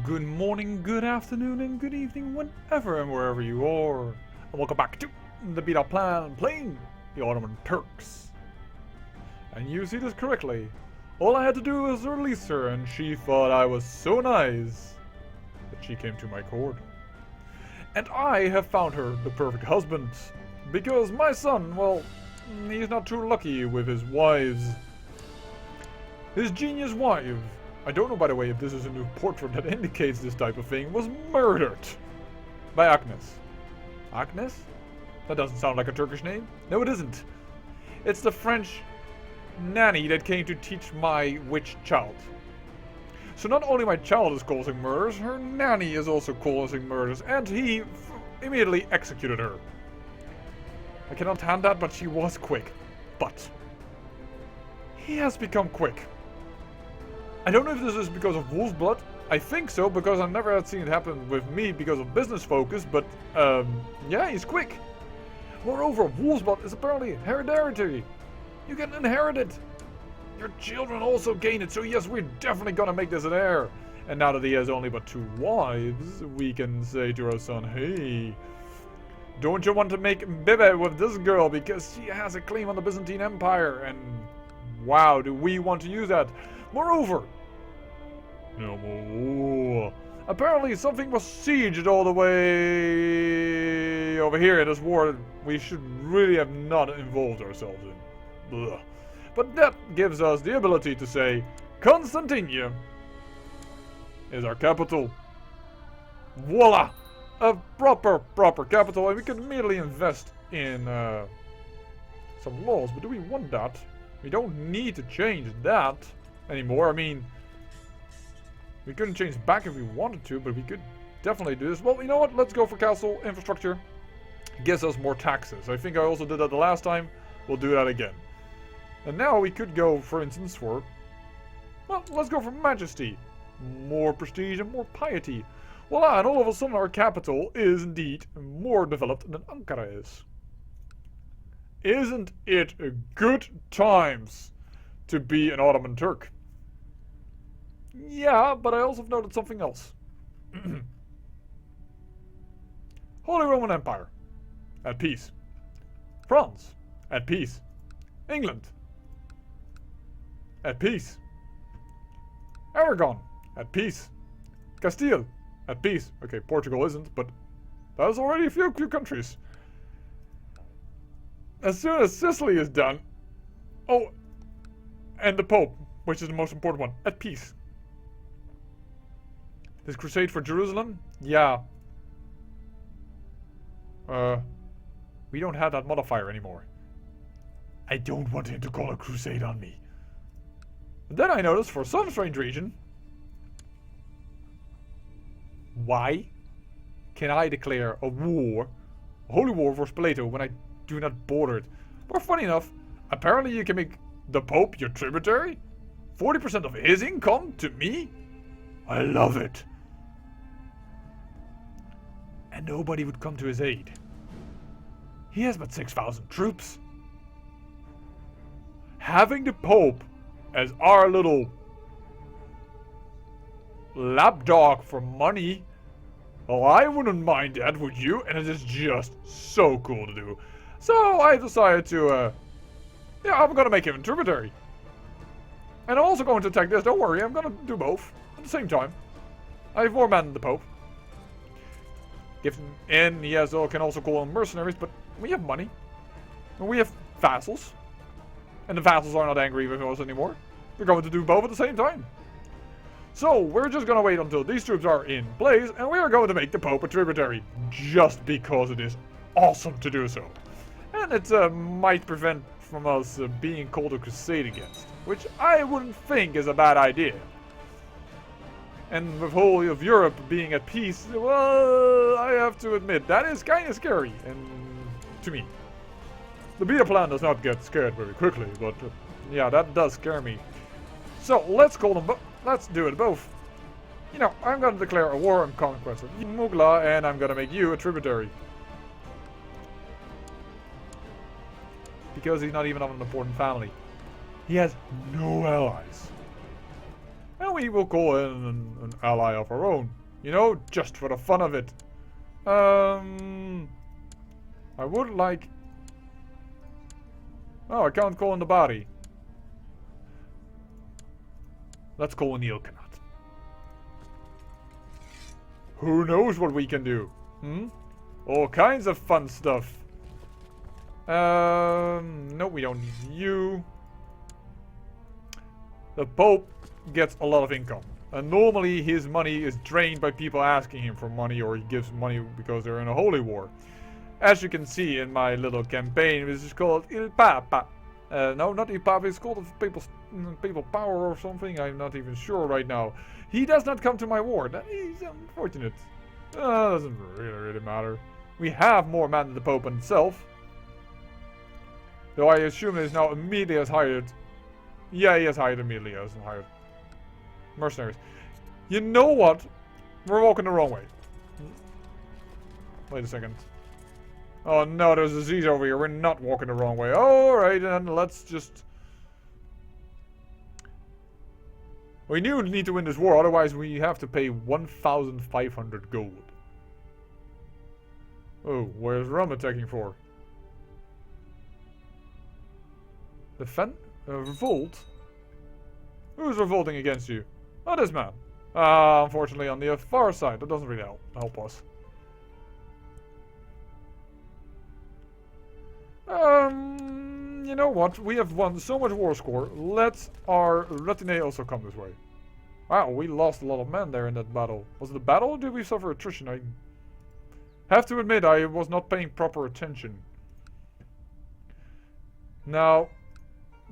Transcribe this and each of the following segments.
Good morning, good afternoon, and good evening, whenever and wherever you are. And welcome back to the Beat Up Plan, playing the Ottoman Turks. And you see this correctly. All I had to do was release her, and she thought I was so nice that she came to my court. And I have found her the perfect husband. Because my son, well, he's not too lucky with his wives. His genius wife, I don't know, by the way, if this is a new portrait that indicates this type of thing, was murdered by Agnes. Agnes? That doesn't sound like a Turkish name. No, it isn't. It's the French nanny that came to teach my witch child. So not only my child is causing murders, her nanny is also causing murders, and he immediately executed her. I cannot hand that, but she was quick. But he has become quick. I don't know if this is because of wolf's blood. I think so, because I've never had seen it happen with me because of business focus, but yeah, he's quick. Moreover, wolf's blood is apparently hereditary. You can inherit it. Your children also gain it, so yes, we're definitely gonna make this an heir. And now that he has only but 2 wives, we can say to our son, hey, don't you want to make Bibe with this girl because she has a claim on the Byzantine Empire? And wow, do we want to use that? Moreover, no more war. Apparently something was sieged all the way over here in this war we should really have not involved ourselves in. Blah. But that gives us the ability to say Constantine is our capital. Voila! A proper capital, and we can immediately invest in some laws. But do we want that? We don't need to change that anymore. I mean, we couldn't change back if we wanted to, but we could definitely do this. Well, you know what? Let's go for castle infrastructure. It gives us more taxes. I think I also did that the last time. We'll do that again. And now we could go, for instance, for... well, let's go for majesty. More prestige and more piety. Voila, and all of a sudden our capital is indeed more developed than Ankara is. Isn't it a good times to be an Ottoman Turk? Yeah, but I also noted something else. Holy Roman Empire, at peace. France, at peace. England, at peace. Aragon, at peace. Castile, at peace. Okay, Portugal isn't, but that's already a few countries. As soon as Sicily is done... oh, and the Pope, which is the most important one, at peace. This crusade for Jerusalem? Yeah. We don't have that modifier anymore. I don't want him to call a crusade on me. But then I noticed, for some strange reason... why can I declare a war, a holy war for Spoleto, when I do not border it? But funny enough, apparently you can make the Pope your tributary? 40% of his income to me? I love it. And nobody would come to his aid. He has but 6,000 troops. Having the Pope as our little lapdog for money, well, I wouldn't mind that, would you? And it is just so cool to do. So I decided to, yeah, I'm gonna make him a tributary. And I'm also going to attack this, don't worry, I'm gonna do both at the same time. I have more men than the Pope. Give him in, he has, can also call on mercenaries, but we have money. And we have vassals. And the vassals are not angry with us anymore. We're going to do both at the same time. So, we're just gonna wait until these troops are in place, and we are going to make the Pope a tributary. Just because it is awesome to do so. And it might prevent from us being called a crusade against. Which I wouldn't think is a bad idea. And with whole of Europe being at peace, well, I have to admit, that is kind of scary, and to me. The beta plan does not get scared very quickly, but yeah, that does scare me. So, let's call them let's do it both. You know, I'm going to declare a war on conquest of Mughla, and I'm going to make you a tributary. Because he's not even of an important family. He has no allies. And Now we will call in an ally of our own. You know, just for the fun of it. I would like... Oh, I can't call in the body. Let's call in the Ilkhanate. Who knows what we can do? All kinds of fun stuff. No, we don't need you. The Pope gets a lot of income. And normally his money is drained by people asking him for money, or he gives money because they're in a holy war. As you can see in my little campaign, which is called Il Papa. No, not Il Papa, it's called Papal Power or something. I'm not even sure right now. He does not come to my war. That is unfortunate. Doesn't really matter. We have more men than the Pope himself. Though I assume he's now immediately has hired... Yeah, he has hired immediately. Has hired mercenaries. You know what? We're walking the wrong way. Wait a second. Oh no, there's a disease over here. We're not walking the wrong way. Alright, then let's just... We do need to win this war, otherwise we have to pay 1,500 gold. Oh, where's Rum attacking for? Defend? Revolt? Who's revolting against you? Oh, this man. Unfortunately on the far side. That doesn't really help us. You know what? We have won so much war score. Let our retinue also come this way. Wow, we lost a lot of men there in that battle. Was it a battle or did we suffer attrition? I have to admit I was not paying proper attention. Now,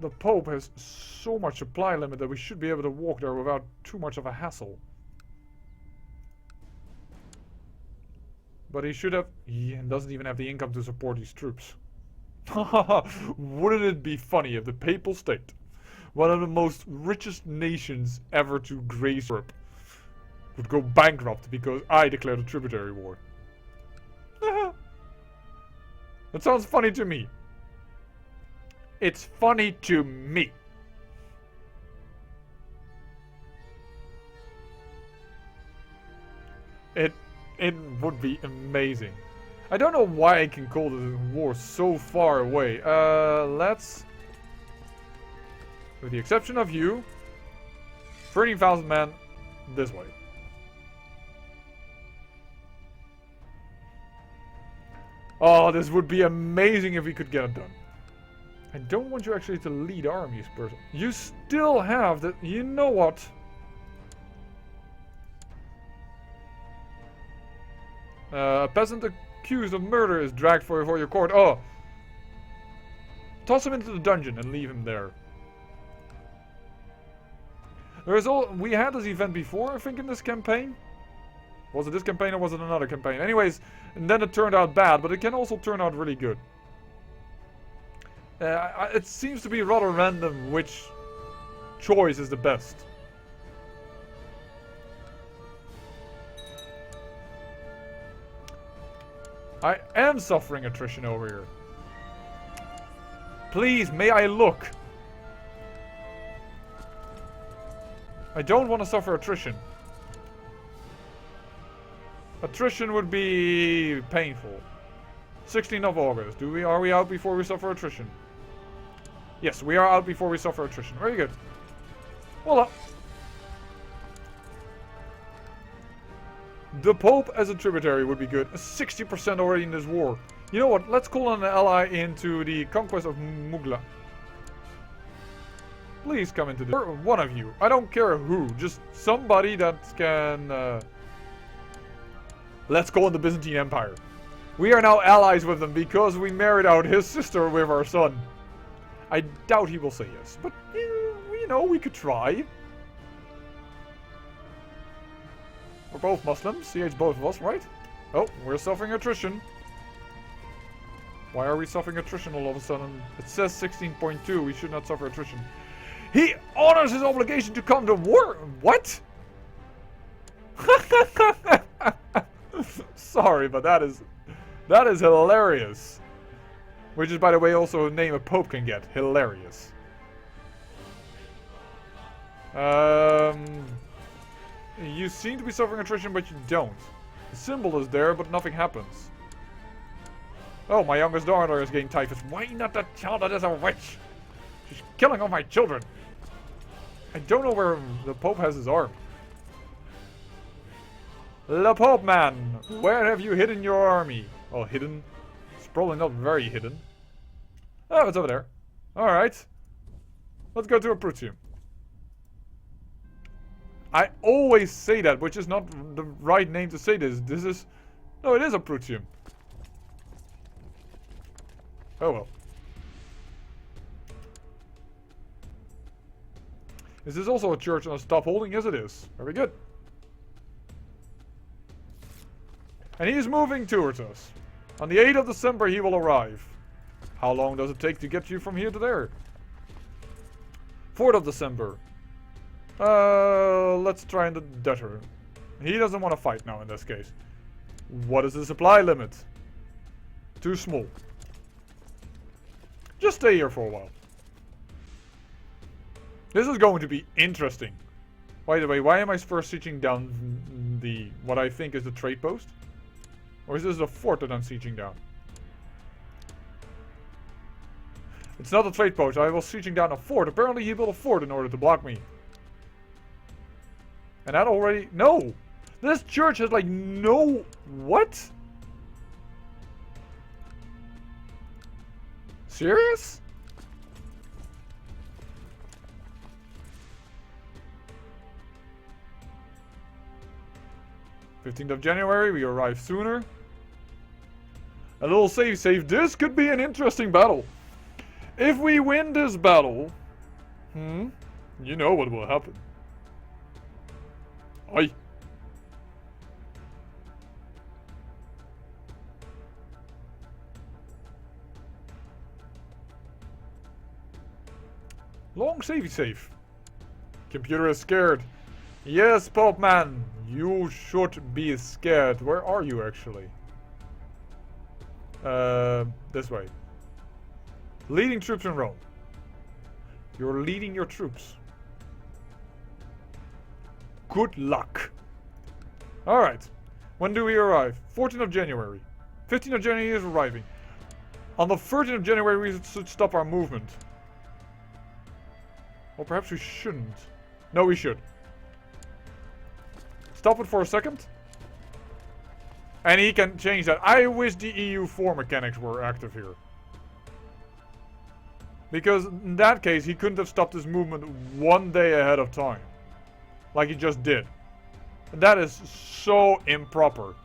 the Pope has so much supply limit that we should be able to walk there without too much of a hassle. But he should have... He doesn't even have the income to support these troops. Wouldn't it be funny if the Papal State, one of the most richest nations ever to grace Europe, would go bankrupt because I declared a tributary war? That sounds funny to me. It's funny to me. It would be amazing. I don't know why I can call this war so far away. Let's... With the exception of you, 13,000 men this way. Oh, this would be amazing if we could get it done. I don't want you actually to lead armies, person. You still have the... You know what? A peasant accused of murder is dragged before your court. Oh! Toss him into the dungeon and leave him there. We had this event before, I think, in this campaign. Was it this campaign or was it another campaign? Anyways, and then it turned out bad, but it can also turn out really good. It seems to be rather random which choice is the best. I am suffering attrition over here. Please, may I look? I don't want to suffer attrition. Attrition would be painful. 16th of August. Are we out before we suffer attrition? Yes, we are out before we suffer attrition. Very good. Voila. The Pope as a tributary would be good. 60% already in this war. You know what? Let's call an ally into the conquest of Mugla. Please come into this. One of you. I don't care who. Just somebody that can... Let's call in the Byzantine Empire. We are now allies with them because we married out his sister with our son. I doubt he will say yes. But, you know, we could try. We're both Muslims. CH both of us, right? Oh, we're suffering attrition. Why are we suffering attrition all of a sudden? It says 16.2. We should not suffer attrition. He honors his obligation to come to war. What? Sorry, but that is hilarious. Which is, by the way, also a name a pope can get. Hilarious. You seem to be suffering attrition, but you don't. The symbol is there, but nothing happens. Oh, my youngest daughter is getting typhus. Why not the child that is a witch? She's killing all my children. I don't know where the Pope has his army. The Pope man, where have you hidden your army? Well, hidden. It's probably not very hidden. Oh, it's over there. Alright. Let's go to Abruzzium. I always say that, which is not the right name to say this. This is... No, it is Abruzzium. Oh well. Is this also a church on a stop holding? Yes, it is. Very good. And he is moving towards us. On the 8th of December he will arrive. How long does it take to get you from here to there? 4th of December. Let's try and deter. He doesn't want to fight now in this case. What is the supply limit? Too small. Just stay here for a while. This is going to be interesting. By the way, why am I first sieging down the what I think is the trade post? Or is this a fort that I'm sieging down? It's not a trade post. I was sieging down a fort. Apparently he built a fort in order to block me. And that already... No! This church has like no... What? Serious? "15th of January, we arrive sooner. A little save. This could be an interesting battle. If we win this battle, you know what will happen. Oi. Long save. Computer is scared. Yes, Pope man, you should be scared. Where are you actually? This way. Leading troops in Rome. You're leading your troops. Good luck. Alright. When do we arrive? 14th of January. 15th of January is arriving. On the 13th of January we should stop our movement. Or perhaps we shouldn't. No, we should. Stop it for a second. And he can change that. I wish the EU4 mechanics were active here. Because in that case, he couldn't have stopped his movement one day ahead of time. Like he just did. And that is so improper.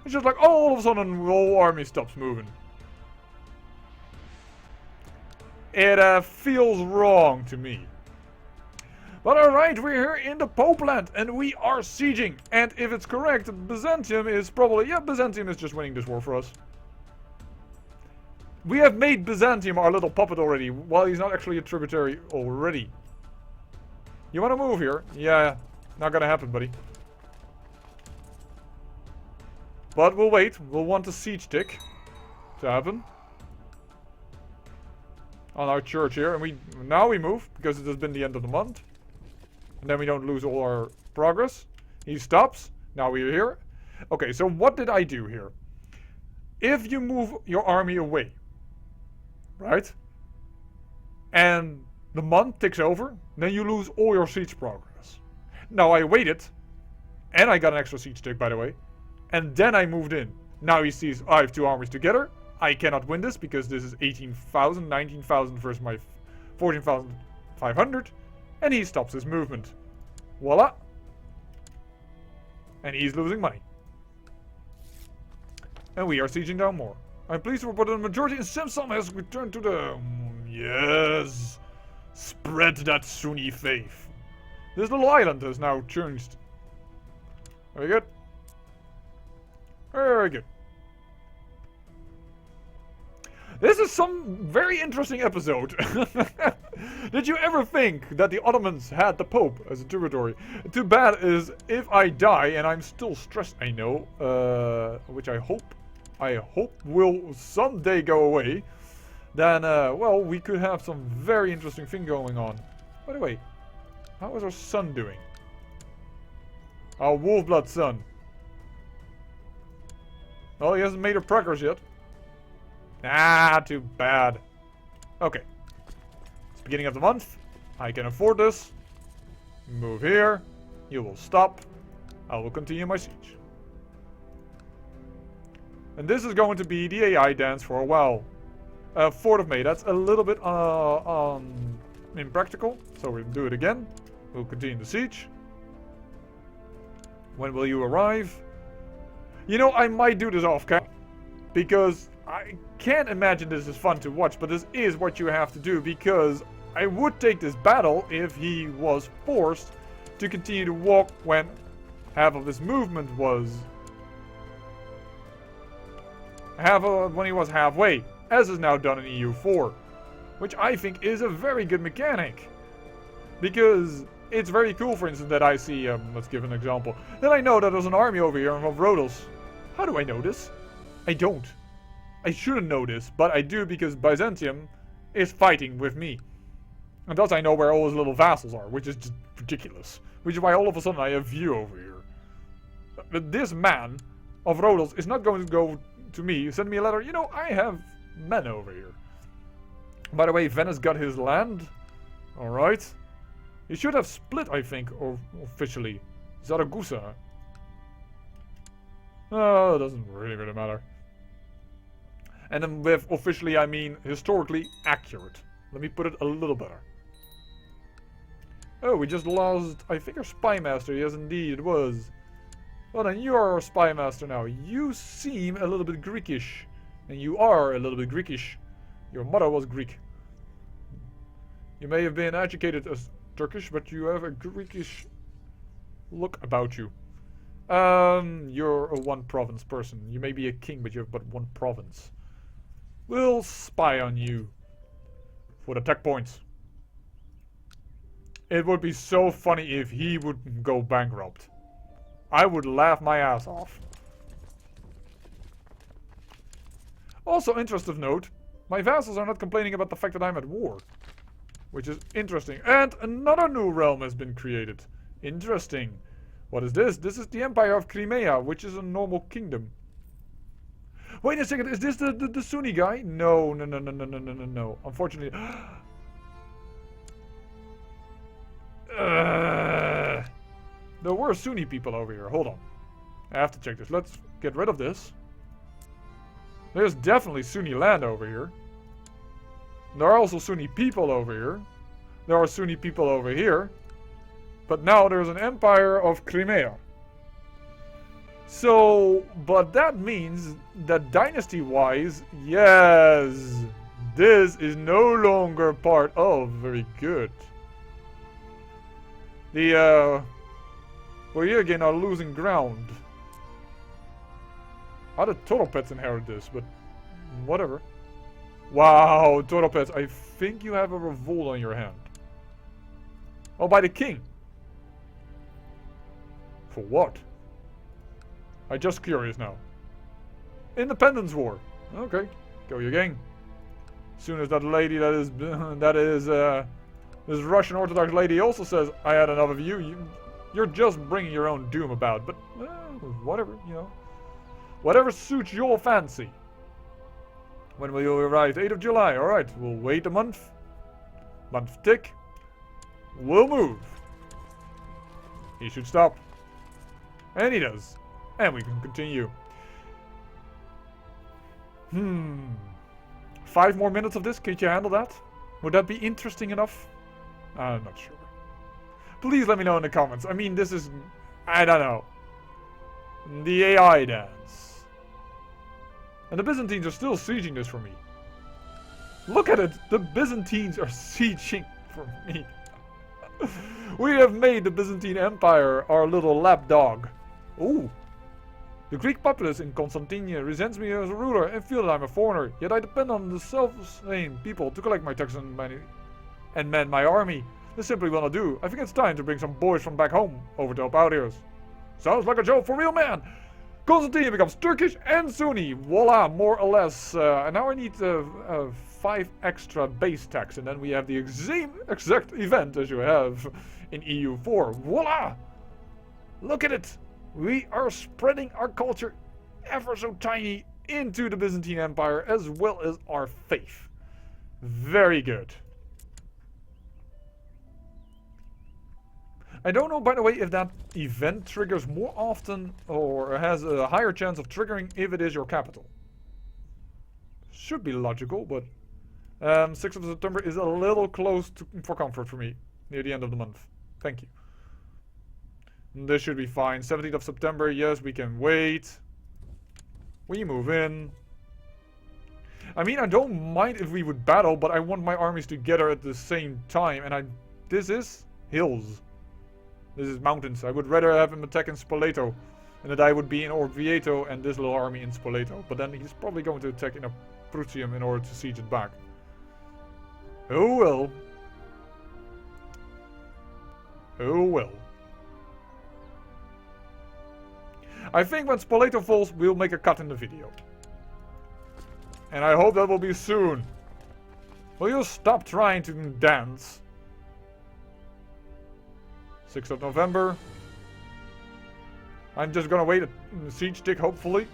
It's just like, oh, all of a sudden, the whole army stops moving. It feels wrong to me. But alright, we're here in the Pope land and we are sieging. And if it's correct, Byzantium is probably... Yeah, Byzantium is just winning this war for us. We have made Byzantium our little puppet already, while he's not actually a tributary already. You want to move here? Yeah, not gonna happen, buddy. But we'll wait. We'll want a siege tick to happen. On our church here. And now we move, because it has been the end of the month. And then we don't lose all our progress. He stops. Now we're here. Okay, so what did I do here? If you move your army away, right? And the month ticks over, then you lose all your siege progress. Now I waited, and I got an extra siege tick, by the way. And then I moved in. Now he sees I have two armies together. I cannot win this because this is 18,000, 19,000 versus my 14,500. And he stops his movement. Voila. And he's losing money. And we are sieging down more. I'm pleased to report that the majority in Simsam has returned to the... yes. Spread that Sunni faith. This little island has now changed. Very good. Very good. This is some very interesting episode. Did you ever think that the Ottomans had the Pope as a tributary? Too bad is if I die and I'm still stressed, I know, which I hope will someday go away, then, well, we could have some very interesting thing going on. By the way, how is our son doing? Our Wolfblood son. Oh, he hasn't made her progress yet. Ah, too bad. Okay. It's beginning of the month. I can afford this. Move here. You will stop. I will continue my siege. And this is going to be the AI dance for a while. 4th of May. That's a little bit impractical. So we'll do it again. We'll continue the siege. When will you arrive? You know, I might do this off camera. Because I can't imagine this is fun to watch. But this is what you have to do. Because I would take this battle if he was forced to continue to walk when half of his movement was... when he was halfway. As is now done in EU4. Which I think is a very good mechanic. Because it's very cool, for instance, that I see, let's give an example. That I know that there's an army over here of Rhodos. How do I know this? I don't. I shouldn't know this, but I do because Byzantium is fighting with me. And thus I know where all his little vassals are, which is just ridiculous. Which is why all of a sudden I have you over here. But this man of Rhodos is not going to go to me, send me a letter. You know, I have men over here. By the way, Venice got his land. Alright. He should have split, I think, or officially. Zaragoza. Oh, it doesn't really matter. And then with officially, I mean historically accurate. Let me put it a little better. Oh, we just lost, I think, our spy master. Yes, indeed, it was. Well, then you are our spy master now. You seem a little bit Greekish. And you are a little bit Greekish. Your mother was Greek. You may have been educated as Turkish, but you have a Greekish look about you. You're a one province person. You may be a king, but you have but one province. We'll spy on you for the tech points. It would be so funny if he would go bankrupt. I would laugh my ass off. Also, interest of note, my vassals are not complaining about the fact that I'm at war. Which is interesting. And another new realm has been created. Interesting. What is this? This is the Empire of Crimea, which is a normal kingdom. Wait a second, is this the Sunni guy? No. Unfortunately... there were Sunni people over here. Hold on. I have to check this. Let's get rid of this. There's definitely Sunni land over here. There are also Sunni people over here. There are Sunni people over here. But now there's an Empire of Crimea. So, but that means that dynasty-wise, yes, this is no longer part of. Very good. The, we again are losing ground. How did Toropets inherit this? But, whatever. Wow, Toropets, I think you have a revolt on your hand. Oh, by the king. For what? I'm just curious now. Independence War. Okay, go your gang. As soon as that lady this Russian Orthodox lady also says, I had enough of you, you're just bringing your own doom about. But, whatever, you know. Whatever suits your fancy. When will you arrive? 8th of July. Alright, we'll wait a month. Month tick. We'll move. He should stop. And he does. And we can continue. 5 more minutes of this. Could you handle that? Would that be interesting enough? I'm not sure. Please let me know in the comments. I mean, this is... I don't know. The AI dance. And the Byzantines are still sieging this for me. Look at it! The Byzantines are sieging for me. We have made the Byzantine Empire our little lapdog. Ooh. The Greek populace in Constantinople resents me as a ruler and feel that I'm a foreigner. Yet I depend on the self-same people to collect my taxes and man my army. This simply will not do. I think it's time to bring some boys from back home over to help out here. Sounds like a job for real man. Constantine becomes Turkish and Sunni. Voila, more or less. And now I need 5 extra base tax. And then we have the exact event as you have in EU4. Voila! Look at it! We are spreading our culture ever so tiny into the Byzantine Empire as well as our faith. Very good. I don't know, by the way, if that event triggers more often or has a higher chance of triggering if it is your capital. Should be logical, but 6th of September is a little close for comfort for me, near the end of the month. Thank you. And this should be fine. 17th of September, yes, we can wait. We move in. I mean, I don't mind if we would battle, but I want my armies together at the same time. And this is hills. This is mountains. I would rather have him attack in Spoleto. And that I would be in Orvieto and this little army in Spoleto. But then he's probably going to attack in a Prutium in order to siege it back. Oh well. Oh well. I think when Spoleto falls, we'll make a cut in the video. And I hope that will be soon. Will you stop trying to dance? 6th of November. I'm just gonna wait a siege tick, hopefully.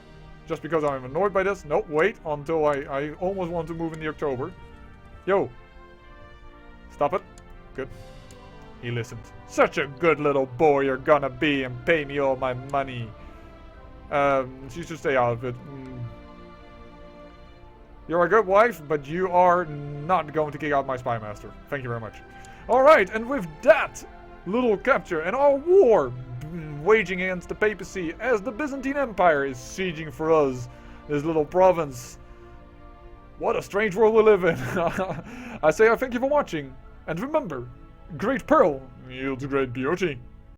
Just because I'm annoyed by this. Nope, wait until I almost want to move in the October. Yo. Stop it. Good. He listened. Such a good little boy you're gonna be and pay me all my money. She should stay out of it. You're a good wife, but you are not going to kick out my spy master. Thank you very much. Alright, and with that little capture and our war waging against the papacy as the Byzantine Empire is sieging for us, this little province. What a strange world we live in. I say I thank you for watching, and remember, great peril yields great beauty.